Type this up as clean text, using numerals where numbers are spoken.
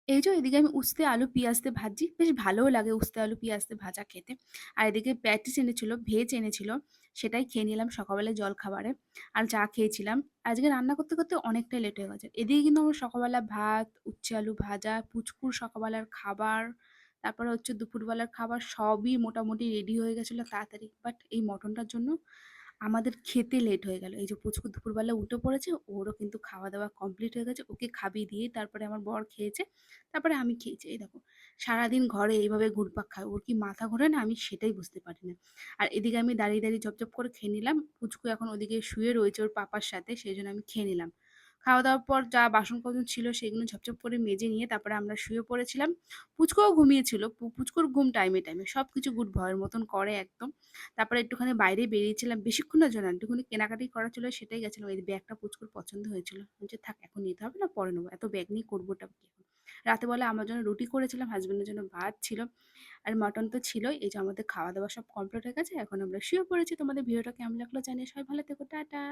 এই যে এদিকে আমি উস্তে আলু পেঁয়াজ দিয়ে ভাজি। বেশ ভালোও লাগে উস্তে আলু পেঁয়াজ দিয়ে ভাজা খেতে। আর এদিকে প্যাটিস এনেছিল, ভেজ এনেছিল। সেটাই খেয়ে নিলাম সকালবেলায় জলখাবারে। আর চা খেয়েছিলাম। আজকে রান্না করতে, করতে অনেকটাই লেট হয়ে গেছে। এদিকে কিন্তু আমার সকালবেলা ভাত, উচ্ছে আলু ভাজা, পুচকুর সকালবেলার খাবার, তারপরে হচ্ছে দুপুরবেলার খাবার সবই মোটামুটি রেডি হয়ে গেছিল তাড়াতাড়ি। বাট এই মটনটার জন্য আমাদের খেতে লেট হয়ে গেল। এই যে পুচকু দুপুরবেলা উঠে পড়েছে, ওরও কিন্তু খাওয়া-দাওয়া কমপ্লিট হয়ে গেছে। ওকে খাইয়ে দিয়ে তারপরে আমার বর খেয়েছে। তারপরে আমি খেয়েছি। এই দেখো, সারাদিন ঘরে এইভাবে ঘুরপাক খায়। ওর কি মাথা ঘোরে না আমি সেটাই বুঝতে পারি না। আর এদিকে আমি দাঁড়িয়ে, দাঁড়িয়ে চপচপ করে খেয়ে নিলাম। পুচকু এখন ওদিকে শুয়ে রয়েছে ওর পাপার সাথে, সেজন্য আমি খেয়ে নিলাম। খাওয়া-দাওয়ার পর যা বাসন-কোসন ছিল সেগুলো ঝপঝপ করে মেজে নিয়ে তারপরে আমরা শুয়ে পড়েছিলাম। পুচকুও ঘুমিয়েছিল। পুচকুর ঘুম টাইমে, টাইমে। সবকিছু গুড বয়ের মতন করে একদম। তারপরে একটুখানি বাইরে বেরিয়েছিলাম বেশিক্ষণের জন্য না, একটুখানি কেনাকাটি করা ছিল সেটাই গেছিলাম। এই ব্যাগটা পুচকুর পছন্দ হয়েছিল, বলছে থাক এখন নিতে হবে না, পরে নেবো, এত ব্যাগ নিয়ে করবোটা কি এখন। রাতে বেলা আমার জন্য রুটি করেছিলাম, হাজবেন্ডের জন্য ভাত ছিল, আর মটন তো ছিলই। এই যে আমাদের খাওয়া দাওয়া সব কমপ্লিট হয়ে গেছে, এখন আমরা শুয়ে পড়েছি। তোমাদের ভিডিওটা কেমন লাগলো জানিয়ে, সবাই ভালো থেকো, টাটা।